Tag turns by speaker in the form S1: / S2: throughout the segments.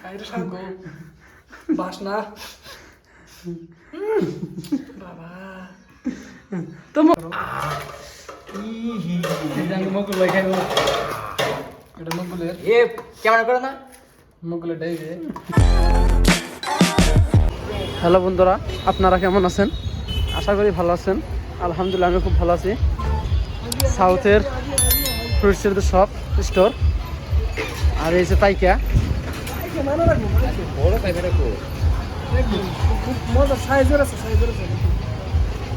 S1: খাইরে sago বাসনা বাবা তোমার মকুল ভাই খাইব এটা মকুলের
S2: এ ক্যামেরা করে না
S1: মকুলের ডাইরে।
S3: হ্যালো বন্ধুরা, আপনারা কেমন আছেন? আশা করি ভালো আছেন। আলহামদুলিল্লাহ আমি খুব ভালো আছি। সাউথের ফ্রুটসের তো সব স্টোর, আর এই যে পাইকা
S2: বড় পাইবে রাখো
S1: মজা সাইজের আছে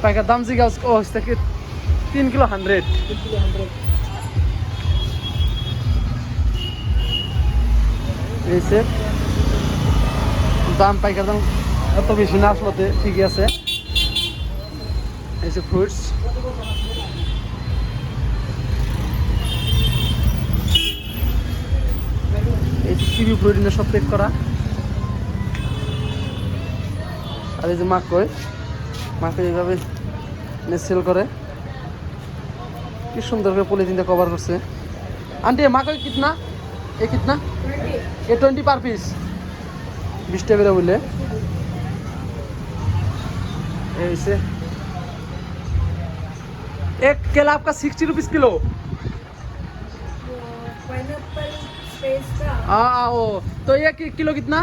S3: পাইকার দাম জিগাও ও থেকে 3 কিলো 100। এই যে দাম পাইকার দাম এত বেশি না, আসলে ঠিকই আছে। এই যে ফ্রুটস, এই যে কিবি প্রোটিনের সব পেক করা, আর এই যে মাকই এইভাবে সেল করে, কি সুন্দর করে পলিথিনটা কভার করছে। আন্টি মাকই কিতনা এ কিতনা ये 20 पर पीस 20 টাকা বলে। ऐसे एक केला आपका 60 रुपीस किलो। हाँ वो तो ये किलो कितना?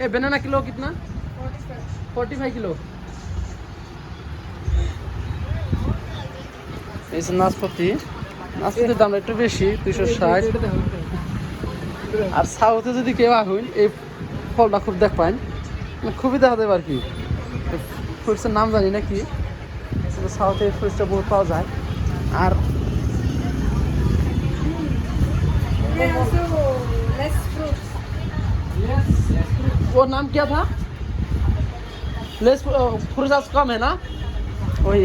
S3: ये बनाना किलो कितना? 45 किलो। ऐसे नाशपाती দাম একটু বেশি 260। আর সাউথে যদি কেউ আসুন এই ফলটা খুব দেখ পান, খুবই দেখা দেবে আর কি। ফ্রুটসের নাম জানি না কি, সাউথে এই ফ্রুটসটা বহুত পাওয়া যায়। আর वो नाम क्या था? लेस फ्रूट कम है ना? वही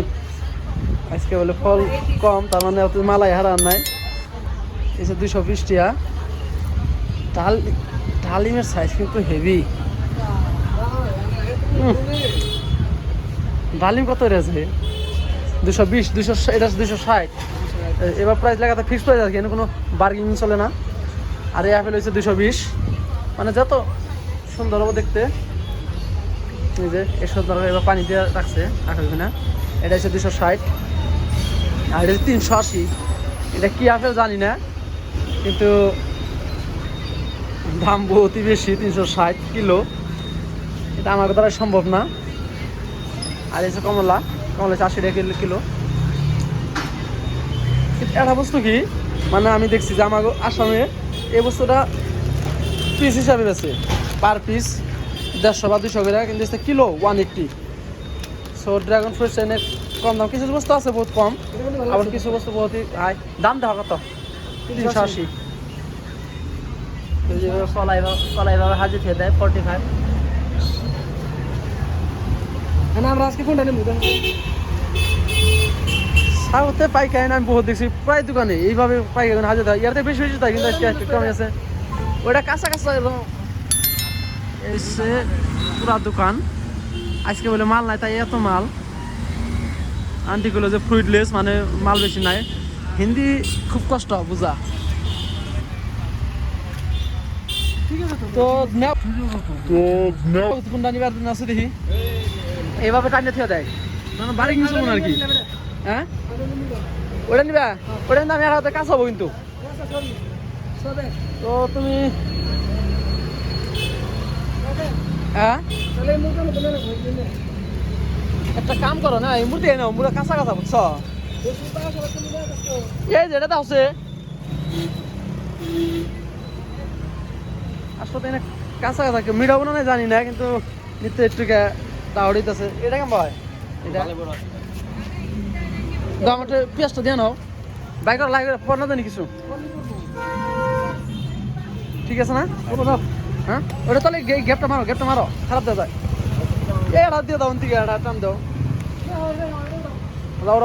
S3: আজকে বলে ফল কম, তার মানে অত মালাই হারান নাই। এসে 220 টাকা। ডালিমের সাইজ কিন্তু হেভি। ডালিম কত রয়েছে? 220, 200, এটা 260। এবার প্রাইস লাগাতে ফিক্স প্রাইস আর কি, কোনো বার্গেনিং চলে না। আর এই আপেল হচ্ছে 220। মানে যত সুন্দর হবে দেখতে। এই যে এই সুন্দর এবার পানি দিয়ে রাখছে রাখা না। এটা হচ্ছে 260, আর এটা 380। এটা কি আপেল জানি না, কিন্তু দাম বহুতই বেশি, 360 কিলো। এটা আমার দ্বারা সম্ভব না। আর এই যে কমলা 80 টাকা কিলো। একটা বস্তু কি, মানে আমি দেখছি যে আমার আসামে এই বস্তুটা পিস হিসাবে বেছে, পার পিস 150 বা 200 টাকা, কিন্তু কিলো 180। সো ড্রাগন ফ্রুট এনে কম দাম, কিছু বস্তু আছে বহুত কম, আবার কিছু বস্তু বহুত হাই দাম। দেখা কত? 380। কলাইভাবে হাজির খেয়ে দেয় 45।
S1: আমরা আজকে কোনটা নেব?
S3: সাউথে পাইকারি আমি বহুত দেখছি, প্রায় দোকানে এইভাবে পাইকারি হাজির দেয়। ইয়াতে বেশি বেশি থাকে, কিন্তু আজকে একটু কমে আছে। ওইটা কাঁচা কাঁচা এসে পুরা দোকান। আজকে বলে মাল নাই, তাই এত মাল। আন্টিগুলো যে ফ্রুটলেস, মানে মাল বেশি নাই। হিন্দি খুব কষ্ট বুঝা। তো কোনটা নিবার দিন আছে দেখি, এইভাবে টাইমে থেকে দেয়, মানে বাড়ি কিছু মনে আর কি। হ্যাঁ ওটা নিবা, ওটার দাম এক হাতে কাঁচাবো কিন্তু। তো তুমি হ্যাঁ একটা কাম করো না, এই মুহূর্তে নাও, মুড়া কাঁচা কাঁচা বুঝছ। এই যেটা আছে আসলে না, কাঁচা কাঁচা মিঠাবো না জানি না, কিন্তু নিতে একটু দাওড়িতেছে। এটা কেমন হয়? এটা দাম একটা পেঁয়াজটা দিয়ে নাও, বাইকের লাগে পর না জানি কিছু। ঠিক আছে না? হ্যাঁ ওটা তাহলে গ্যাপটা মারো, খারাপ দেওয়া যায়। এটা দিয়ে দাও, থেকে এটা টান দাও। রাও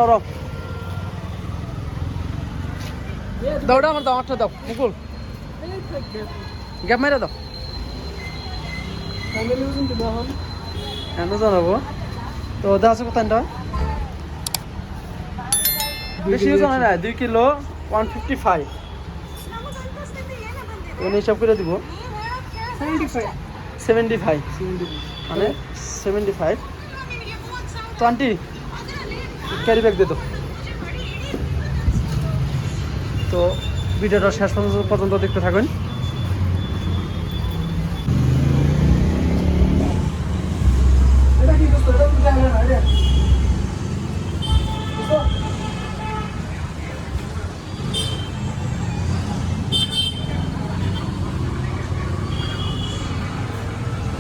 S3: দৌড়া আমার দাও, 8টা দাও মুকুল, গ্যাপ মেরে দাও। এনে জানাবো তো দেওয়া আছে কোথায়? বেশি জানা না, 2 কিলো 155। হিসাব করে দিব। 75 মানে 75 তো আন্টি ক্যারি ব্যাগ দে তো ভিডিওটা শেষ পর্যন্ত দেখতে থাকুন।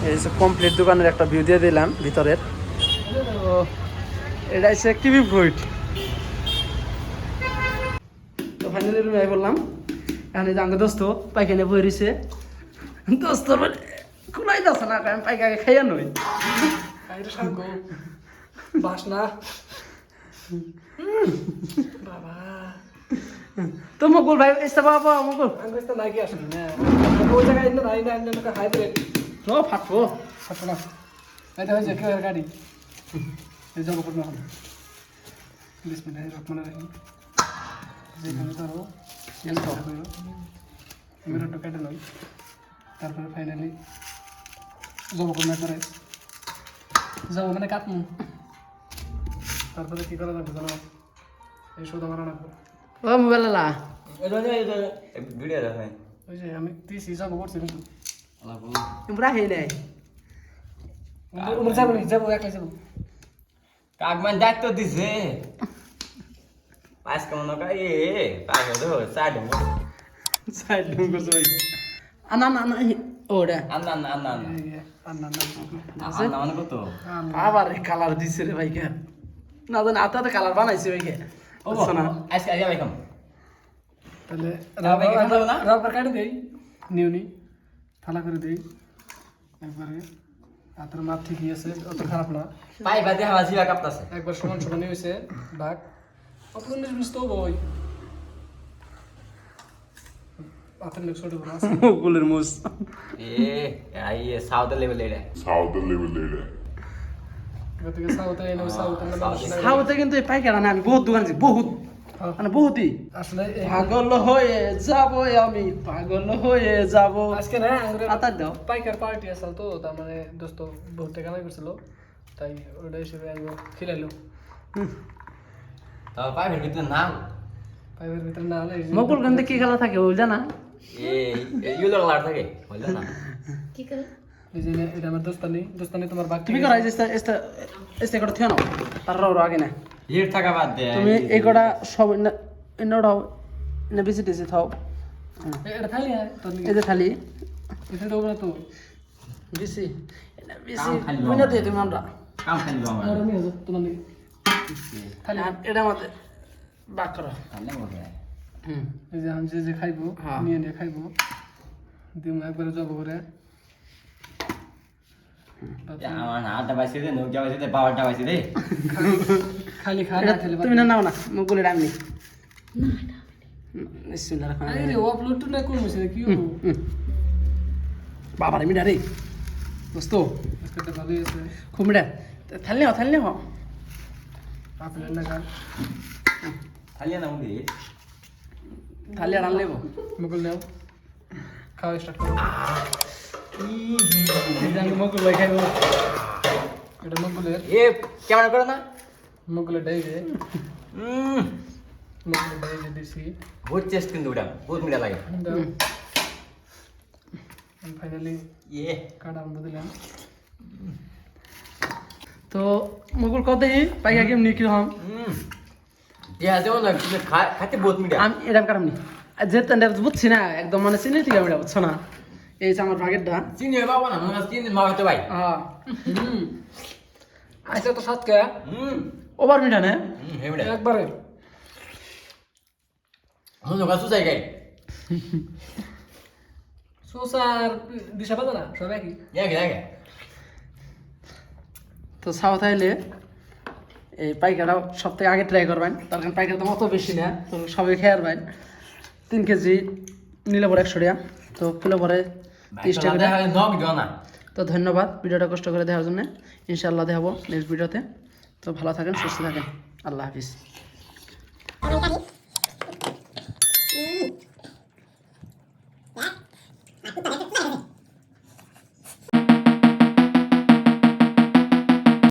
S3: এই যে কমপ্লিট দোকানের একটা ভিউ দিয়ে দিলাম ভিতরের। তো এটা হচ্ছে কিবি ফ্রুট। তো ফাইনালি রুমে আই বললাম এখন এই যে আমাকে দোস্ত পাইখানে বই রয়েছে দোস্ত খুলাই যাচ্ছে না কারণ পাইকাকে খাইয়া নই
S1: বাসনা বাবা
S3: তো মকুল ভাই এসে বাবা মকুল
S1: আমি তো নাকি আসলে না ওই জায়গায় না নাই না না হাইব্রিড
S3: তো ফাটবো
S1: ফাটবো না এটা হয়েছে কেউ গাড়ি এই জব করবো না বিসমিল্লাহির রহমানির রহিম যেখানে ধরো মিররটা কেটে নই তারপরে ফাইনালি জব করবো করে যাব মানে কাটমু তারপরে কি করা যাবে জানো এই শুধু আমার রাখবো
S3: ও মোবাইল লা
S2: ভিডিও দেখাই
S1: ওই যে আমি তিসি যাব করছি কিন্তু
S3: তোমরা হে নাই
S1: উমর যাবো একলাই যাবো
S2: কাগমান দায়িত্ব দিছে পাঁচ কেমন এ পাঁচ সাইড
S3: সাইড ডুম করছে ভাই আনা না না ওরে
S2: আন্না আন্না আন্না
S1: আন্না
S2: আন্না মানে কত
S3: আবার কালার দিছে রে ভাই কে না জানি আতাতে কালার বানাইছে ভাই কে
S2: ও না আজকে আইয়া ভাই কম
S1: তাহলে
S2: রাবার
S1: রাবার কাটে দেই নিউনি ফালা করে দেই একবারে হাতের মাপ ঠিকই আছে অত খারাপ না
S2: পাই বাদে হাওয়া জিলা কাঁপতাছে
S1: একবার সমান সমান হয়েছে বাঘ অত জিনিস তো বই হাতের লোক ছোট বড় আছে
S3: মুকুলের মুস
S2: এ আই সাউথ লেভেল এডা
S1: গতকে সাউথে এনে সাউথে না
S3: খাওয়াতে কিন্তু এই পাইকারা না আমি বহুত দোকান আছি বহুত মানে বহুতই
S1: আসলে
S3: পাগল হয়ে যাব আমি পাগল হয়ে যাব
S1: আজকে না আঙ্গুরে
S3: আতার দাও
S1: পাইকার পার্টি আসল তো তার মানে দোস্ত বহুত টাকা কামাই করছিল তাই ওটা হিসেবে আমি খিলাইলো
S2: তো পাইবের ভিতরে না
S1: পাইপের ভিতরে না হলে
S3: মুকুল গন্ধে কি খেলা থাকে ওই জানা
S2: এই ইউলো কালার থাকে হইলো না
S1: এই যে এটা আমার দোস্তানি তোমার বাকি
S3: তুমি করা এস্তা এস্তা এস্তা কটা থিও না তার রো আগে না
S2: হিট থাকা বাদ দে
S3: তুমি এই কটা সব ইন্নটাও না বেশি টেসি থাও
S1: এটা খালি হ্যাঁ তোর
S3: এই যে খালি
S1: এটা দেবো না তো
S3: বেশি বেশি
S2: কাম খালি
S3: বুঝা দিয়ে তুমি আমরা
S2: কাম খালি আমার
S1: আর আমি তোমার নিয়ে
S3: খালি এটা আমাদের বাক করো
S2: খালি বলে
S3: হুম
S1: এই যে আমি যে খাইবো
S3: হ্যাঁ।
S1: নিয়ে খাইবো দিম একবারে জব করে
S2: আমার হাতটা বাইছে দে নৌকা বাইছে দে পাওয়ারটা বাইছে দে
S1: খালি খা
S3: এটা
S1: না খেলে
S3: তুমি না নাও না মুকুলের আমি বিসমিল্লাহির রহমানির
S1: আরে
S3: রহিম
S1: ও আপলোড তো না করছিস কি হবো
S3: বাবা রে মিডা রে দোস্ত
S1: আজকে ভালোই আছে
S3: খুব মিডা থাললে হ
S1: আপলোড না খা
S2: খালি না মুদি
S3: থাললে আর আনলেবো
S1: মুকুল নাও খাওয়া স্টার্ট করো এই যে আমি মুকুল ভাই খাইবো এটা মুকুলের
S2: এ কেমন করে না
S1: মুকুলের ডাই যে মুকুলের ডাই যে দিছি
S2: বহুত টেস্ট কিন্তু ওটা বহুত মিঠা লাগে
S1: ফাইনালি
S2: ইয়ে
S1: কাটা আরম্ভ দিলাম
S3: তো মুকুল কত দেখি পাইকা কেমনি কি হম
S2: ইয়া যেমন না খাতে বহুত মিঠা
S3: আমি এরকম কারণ নি যেতে বুঝছি না একদম মানে চিনি থেকে আমি বুঝছো না এই যে আমার ভাগেরটা
S2: চিনি বাবা না মনে চিনি মা হইতো ভাই
S3: হ্যাঁ
S1: আজকে তো সাত কে
S3: ওভার মিঠা না
S2: হে মিঠা
S1: একবারে
S2: মনে কাছে যাই গাই
S1: সোসার দিশা পাতা না সবাই কি
S2: দেখে
S3: তো সাউথ আইলে এই পাইকাটা সব থেকে আগে ট্রাই করবেন তার কারণ পাইকার দাম অত বেশি না তো সবাই খেয়ার ভাই 3 কেজি নিলে পরে 100 টাকা তো কিলো পরে 30 টাকা করে।
S2: নক দিও না
S3: তো ধন্যবাদ ভিডিওটা কষ্ট করে দেখার জন্য ইনশাআল্লাহ দেখাবো নেক্সট ভিডিওতে তো ভালো থাকেন সুস্থ থাকেন আল্লাহ হাফিজ